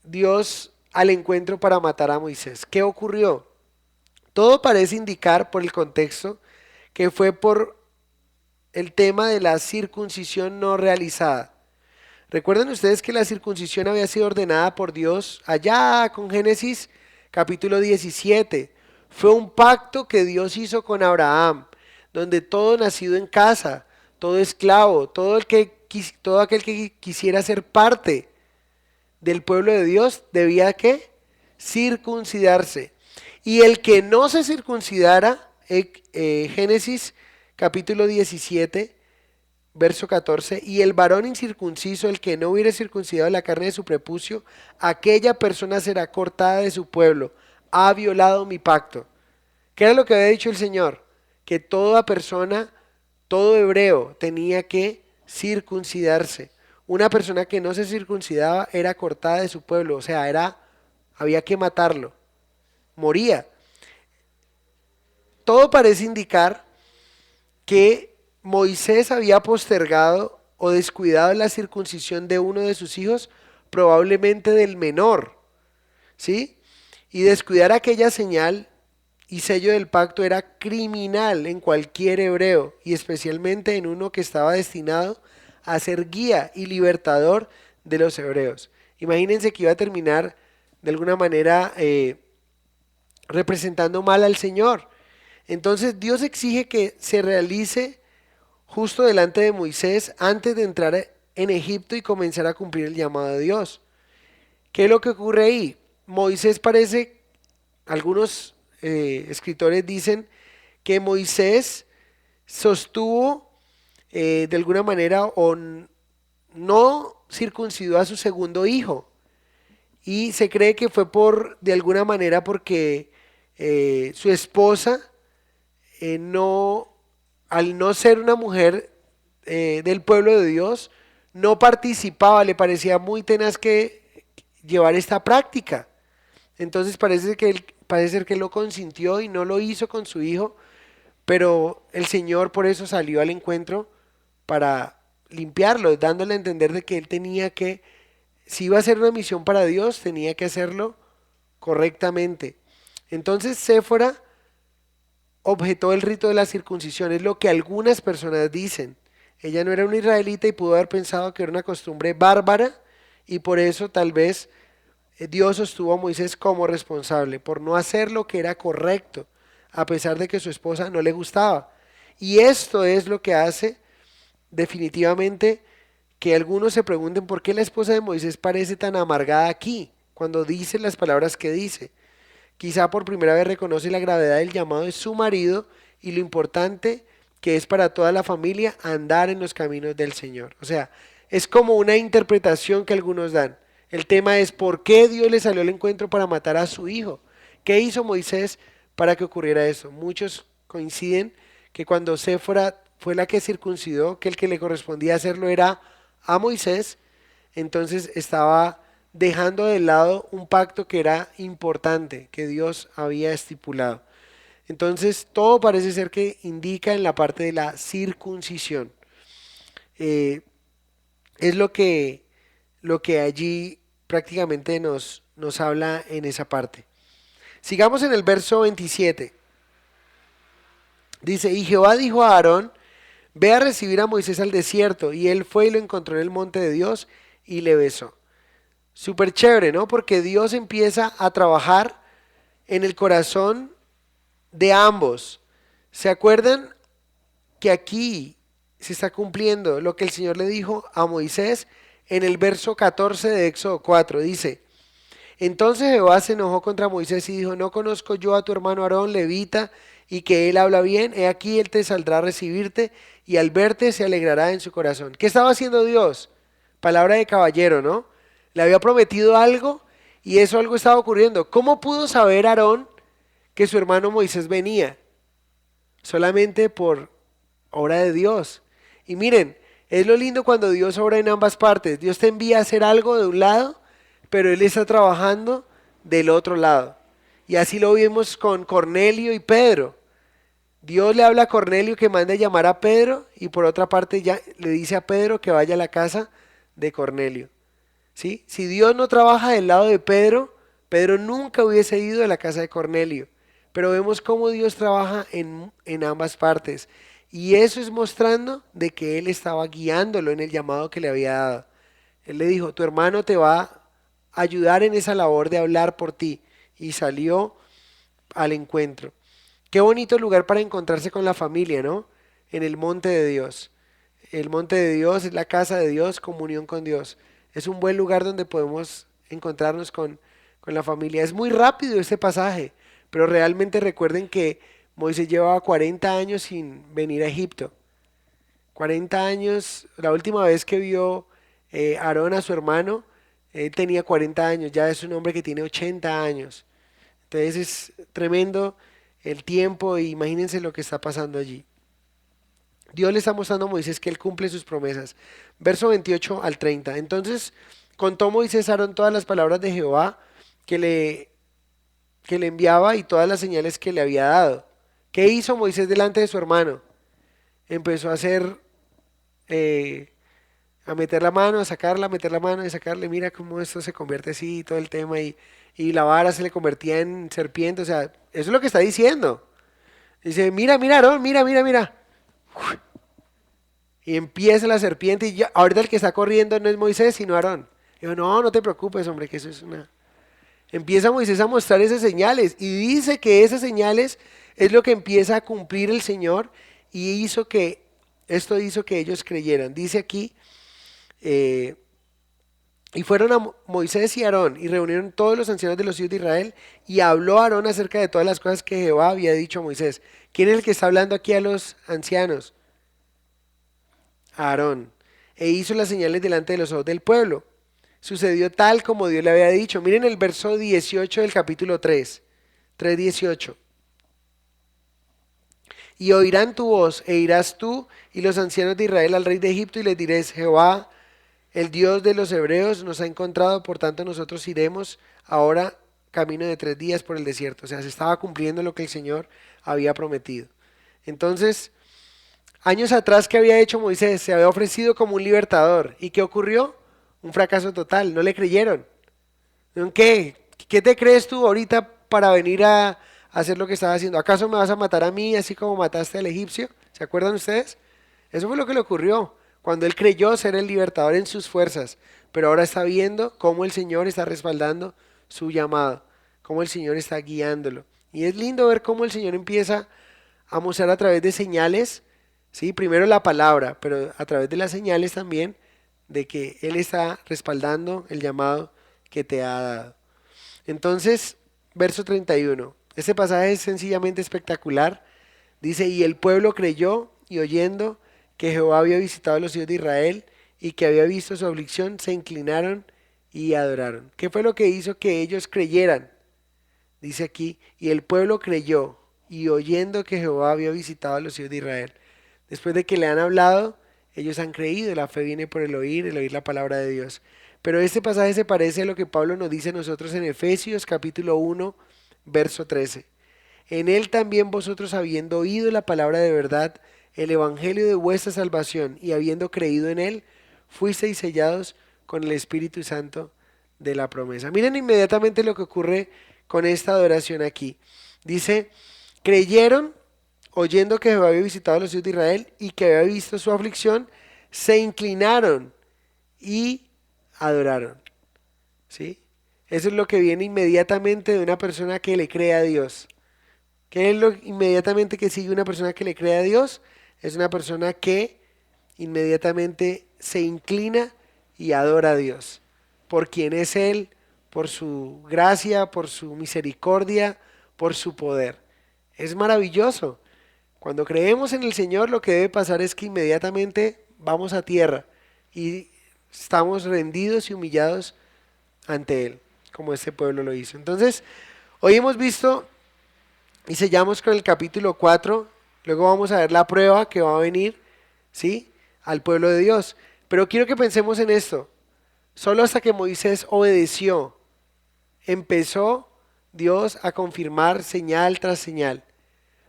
Dios al encuentro para matar a Moisés? ¿Qué ocurrió? Todo parece indicar por el contexto que fue por el tema de la circuncisión no realizada. Recuerden ustedes que la circuncisión había sido ordenada por Dios allá con Génesis capítulo 17. Fue un pacto que Dios hizo con Abraham, donde todo nacido en casa, todo esclavo, todo aquel que quisiera ser parte del pueblo de Dios debía ¿qué? Circuncidarse. Y el que no se circuncidara, Génesis capítulo 17, verso 14, y el varón incircunciso, el que no hubiere circuncidado la carne de su prepucio, aquella persona será cortada de su pueblo, ha violado mi pacto. ¿Qué era lo que había dicho el Señor? Que toda persona, todo hebreo tenía que circuncidarse. Una persona que no se circuncidaba era cortada de su pueblo, o sea, había que matarlo, moría. Todo parece indicar que Moisés había postergado o descuidado la circuncisión de uno de sus hijos, probablemente del menor, ¿sí? Y descuidar aquella señal y sello del pacto era criminal en cualquier hebreo, y especialmente en uno que estaba destinado a ser guía y libertador de los hebreos. Imagínense que iba a terminar de alguna manera representando mal al Señor. Entonces Dios exige que se realice justo delante de Moisés antes de entrar en Egipto y comenzar a cumplir el llamado de Dios. ¿Qué es lo que ocurre ahí? Moisés parece, algunos escritores dicen que Moisés sostuvo de alguna manera no circuncidó a su segundo hijo, y se cree que fue de alguna manera porque su esposa no, al no ser una mujer del pueblo de Dios, no participaba, le parecía muy tenaz que llevar esta práctica. Entonces parece ser que él lo consintió y no lo hizo con su hijo, pero el Señor por eso salió al encuentro para limpiarlo, dándole a entender de que él tenía que, si iba a hacer una misión para Dios, tenía que hacerlo correctamente. Entonces Séfora objetó el rito de la circuncisión, es lo que algunas personas dicen. Ella no era una israelita y pudo haber pensado que era una costumbre bárbara, y por eso tal vez Dios sostuvo a Moisés como responsable por no hacer lo que era correcto, a pesar de que su esposa no le gustaba. Y esto es lo que hace definitivamente que algunos se pregunten por qué la esposa de Moisés parece tan amargada aquí, cuando dice las palabras que dice. Quizá por primera vez reconoce la gravedad del llamado de su marido y lo importante que es para toda la familia andar en los caminos del Señor. O sea, es como una interpretación que algunos dan. El tema es por qué Dios le salió al encuentro para matar a su hijo. ¿Qué hizo Moisés para que ocurriera eso? Muchos coinciden que cuando Séfora fue la que circuncidó, que el que le correspondía hacerlo era a Moisés, entonces estaba dejando de lado un pacto que era importante, que Dios había estipulado. Entonces todo parece ser que indica en la parte de la circuncisión. Eh, es lo que allí prácticamente nos habla en esa parte. Sigamos en el verso 27. Dice, y Jehová dijo a Aarón, ve a recibir a Moisés al desierto. Y él fue y lo encontró en el monte de Dios y le besó. Súper chévere, ¿no? Porque Dios empieza a trabajar en el corazón de ambos. ¿Se acuerdan que aquí se está cumpliendo lo que el Señor le dijo a Moisés en el verso 14 de Éxodo 4? Dice, entonces Jehová se enojó contra Moisés y dijo, no conozco yo a tu hermano Aarón, levita, y que él habla bien, he aquí él te saldrá a recibirte y al verte se alegrará en su corazón. ¿Qué estaba haciendo Dios? Palabra de caballero, ¿no? Le había prometido algo y eso algo estaba ocurriendo. ¿Cómo pudo saber Aarón que su hermano Moisés venía? Solamente por obra de Dios. Y miren, es lo lindo cuando Dios obra en ambas partes. Dios te envía a hacer algo de un lado, pero Él está trabajando del otro lado. Y así lo vimos con Cornelio y Pedro. Dios le habla a Cornelio que mande a llamar a Pedro y por otra parte ya le dice a Pedro que vaya a la casa de Cornelio. ¿Sí? Si Dios no trabaja del lado de Pedro, Pedro nunca hubiese ido a la casa de Cornelio. Pero vemos cómo Dios trabaja en ambas partes. Y eso es mostrando de que Él estaba guiándolo en el llamado que le había dado. Él le dijo, tu hermano te va a ayudar en esa labor de hablar por ti. Y salió al encuentro. Qué bonito lugar para encontrarse con la familia, ¿no? En el monte de Dios. El monte de Dios es la casa de Dios, comunión con Dios. Es un buen lugar donde podemos encontrarnos con la familia. Es muy rápido este pasaje, pero realmente recuerden que Moisés llevaba 40 años sin venir a Egipto. 40 años, la última vez que vio Aarón a su hermano, él tenía 40 años, ya es un hombre que tiene 80 años. Entonces es tremendo el tiempo y imagínense lo que está pasando allí. Dios le está mostrando a Moisés que él cumple sus promesas. Verso 28 al 30. Entonces contó Moisés a Aarón todas las palabras de Jehová que le, que le enviaba y todas las señales que le había dado. ¿Qué hizo Moisés delante de su hermano? Empezó a hacer, eh, a meter la mano, a sacarla, a meter la mano y sacarle. Mira cómo esto se convierte así, todo el tema. Y la vara se le convertía en serpiente. O sea, eso es lo que está diciendo. Dice, mira, mira, Aarón, mira, mira, mira. Y empieza la serpiente y ya, ahorita el que está corriendo no es Moisés, sino Aarón. Digo, no, no te preocupes, hombre, que eso es una... Empieza Moisés a mostrar esas señales y dice que esas señales es lo que empieza a cumplir el Señor y esto hizo que ellos creyeran. Dice aquí, eh, y fueron a Moisés y Aarón y reunieron todos los ancianos de los hijos de Israel y habló Aarón acerca de todas las cosas que Jehová había dicho a Moisés. ¿Quién es el que está hablando aquí a los ancianos? Aarón, e hizo las señales delante de los ojos del pueblo. Sucedió tal como Dios le había dicho. Miren el verso 18 del capítulo 3:18. Y oirán tu voz, e irás tú y los ancianos de Israel al rey de Egipto, y les diréis, Jehová, el Dios de los hebreos, nos ha encontrado, por tanto nosotros iremos ahora camino de 3 días por el desierto. O sea, se estaba cumpliendo lo que el Señor había prometido. Entonces, años atrás, ¿qué había hecho Moisés? Se había ofrecido como un libertador. ¿Y qué ocurrió? Un fracaso total. No le creyeron. ¿En qué? ¿Qué te crees tú ahorita para venir a hacer lo que estaba haciendo? ¿Acaso me vas a matar a mí así como mataste al egipcio? ¿Se acuerdan ustedes? Eso fue lo que le ocurrió cuando él creyó ser el libertador en sus fuerzas. Pero ahora está viendo cómo el Señor está respaldando su llamado, cómo el Señor está guiándolo. Y es lindo ver cómo el Señor empieza a mostrar a través de señales, ¿sí? Primero la palabra, pero a través de las señales también de que Él está respaldando el llamado que te ha dado. Entonces, verso 31. Este pasaje es sencillamente espectacular. Dice, y el pueblo creyó y oyendo que Jehová había visitado a los hijos de Israel y que había visto su aflicción, se inclinaron y adoraron. ¿Qué fue lo que hizo que ellos creyeran? Dice aquí, y el pueblo creyó y oyendo que Jehová había visitado a los hijos de Israel. Después de que le han hablado, ellos han creído. La fe viene por el oír la palabra de Dios. Pero este pasaje se parece a lo que Pablo nos dice a nosotros en Efesios capítulo 1, verso 13. En él también vosotros habiendo oído la palabra de verdad, el evangelio de vuestra salvación, y habiendo creído en él, fuisteis sellados con el Espíritu Santo de la promesa. Miren inmediatamente lo que ocurre con esta adoración aquí. Dice, creyeron oyendo que Jehová había visitado a los hijos de Israel y que había visto su aflicción, se inclinaron y adoraron. ¿Sí? Eso es lo que viene inmediatamente de una persona que le cree a Dios. ¿Qué es lo inmediatamente que sigue una persona que le cree a Dios? Es una persona que inmediatamente se inclina y adora a Dios por quien es Él, por su gracia, por su misericordia, por su poder. Es maravilloso. Cuando creemos en el Señor, lo que debe pasar es que inmediatamente vamos a tierra y estamos rendidos y humillados ante Él, como este pueblo lo hizo. Entonces, hoy hemos visto y sellamos con el capítulo 4. Luego vamos a ver la prueba que va a venir, ¿sí? Al pueblo de Dios. Pero quiero que pensemos en esto. Solo hasta que Moisés obedeció, empezó Dios a confirmar señal tras señal.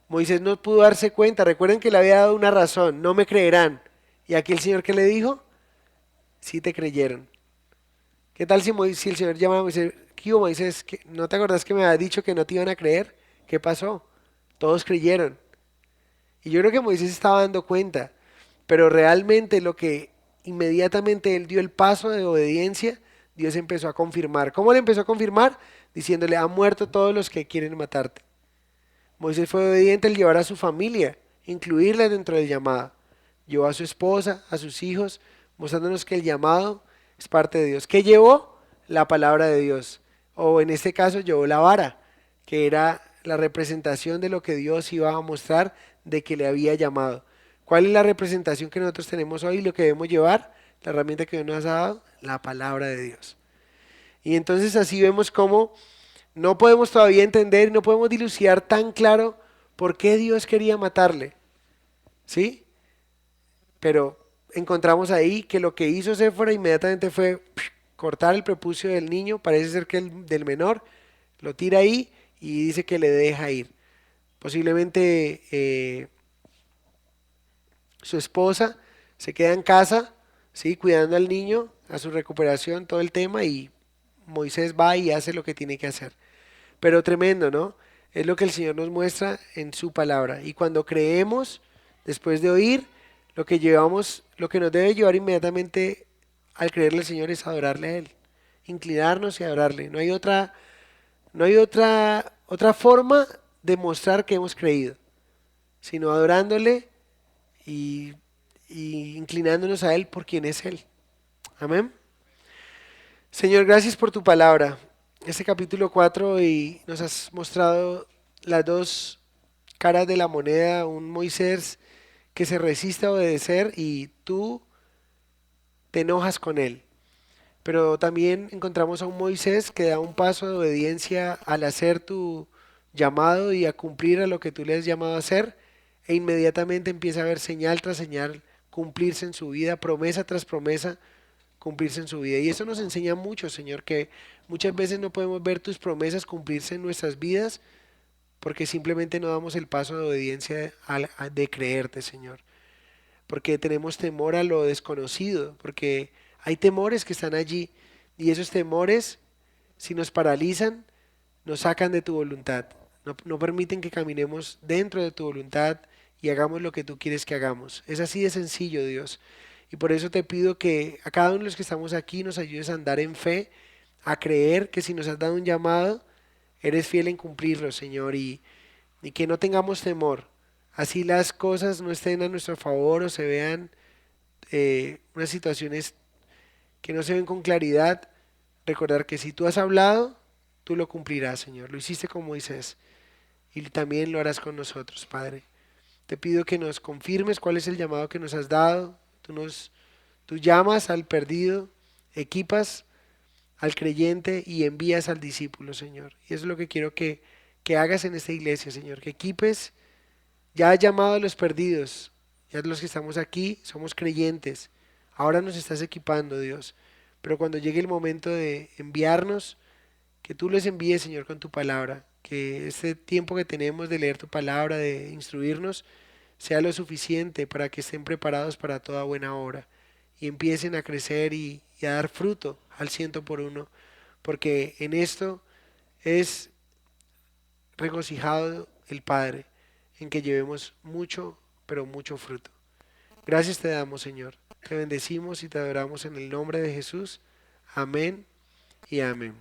Moisés no pudo darse cuenta. Recuerden que le había dado una razón. No me creerán. Y aquí el Señor, ¿qué le dijo? Sí te creyeron. ¿Qué tal si el Señor llama a Moisés? ¿Qué hubo, Moisés? ¿No te acordás que me había dicho que no te iban a creer? ¿Qué pasó? Todos creyeron. Y yo creo que Moisés estaba dando cuenta. Pero realmente lo que inmediatamente él dio el paso de obediencia, Dios empezó a confirmar. ¿Cómo le empezó a confirmar? Diciéndole, han muerto todos los que quieren matarte. Moisés fue obediente al llevar a su familia, incluirla dentro del llamado. Llevó a su esposa, a sus hijos, mostrándonos que el llamado es parte de Dios. ¿Qué llevó? La palabra de Dios. O en este caso llevó la vara, que era la representación de lo que Dios iba a mostrar de que le había llamado. ¿Cuál es la representación que nosotros tenemos hoy? Lo que debemos llevar, la herramienta que Dios nos ha dado, la palabra de Dios. Y entonces así vemos cómo no podemos todavía entender, no podemos dilucidar tan claro por qué Dios quería matarle, ¿sí? Pero encontramos ahí que lo que hizo Séfora inmediatamente fue cortar el prepucio del niño, parece ser que el del menor, lo tira ahí y dice que le deja ir. Posiblemente su esposa se queda en casa, ¿sí? Cuidando al niño, a su recuperación, todo el tema, y Moisés va y hace lo que tiene que hacer. Pero tremendo, ¿no? Es lo que el Señor nos muestra en su palabra. Y cuando creemos, después de oír, lo que llevamos, lo que nos debe llevar inmediatamente al creerle al Señor es adorarle a Él. Inclinarnos y adorarle. No hay otra forma de mostrar que hemos creído, sino adorándole y, y inclinándonos a Él por quien es Él. Amén. Señor, gracias por tu palabra. Este capítulo 4 y nos has mostrado las dos caras de la moneda, un Moisés que se resiste a obedecer y tú te enojas con él. Pero también encontramos a un Moisés que da un paso de obediencia al hacer tu llamado y a cumplir a lo que tú le has llamado a hacer e inmediatamente empieza a ver señal tras señal cumplirse en su vida, promesa tras promesa cumplirse en su vida. Y eso nos enseña mucho, Señor, que muchas veces no podemos ver tus promesas cumplirse en nuestras vidas porque simplemente no damos el paso de obediencia de creerte, Señor. Porque tenemos temor a lo desconocido, porque hay temores que están allí y esos temores, si nos paralizan, nos sacan de tu voluntad. No permiten que caminemos dentro de tu voluntad y hagamos lo que tú quieres que hagamos. Es así de sencillo, Dios. Y por eso te pido que a cada uno de los que estamos aquí nos ayudes a andar en fe, a creer que si nos has dado un llamado, eres fiel en cumplirlo, Señor, y que no tengamos temor. Así las cosas no estén a nuestro favor o se vean unas situaciones que no se ven con claridad, recordar que si tú has hablado, tú lo cumplirás, Señor. Lo hiciste con Moisés y también lo harás con nosotros, Padre. Te pido que nos confirmes cuál es el llamado que nos has dado. Tú llamas al perdido, equipas al creyente y envías al discípulo, Señor. Y eso es lo que quiero que hagas en esta iglesia, Señor. Que equipes, ya has llamado a los perdidos, ya los que estamos aquí somos creyentes. Ahora nos estás equipando, Dios. Pero cuando llegue el momento de enviarnos, que tú les envíes, Señor, con tu palabra. Que este tiempo que tenemos de leer tu palabra, de instruirnos, sea lo suficiente para que estén preparados para toda buena obra y empiecen a crecer y a dar fruto al ciento por uno, porque en esto es regocijado el Padre, en que llevemos mucho, pero mucho fruto. Gracias te damos, Señor. Te bendecimos y te adoramos en el nombre de Jesús. Amén y amén.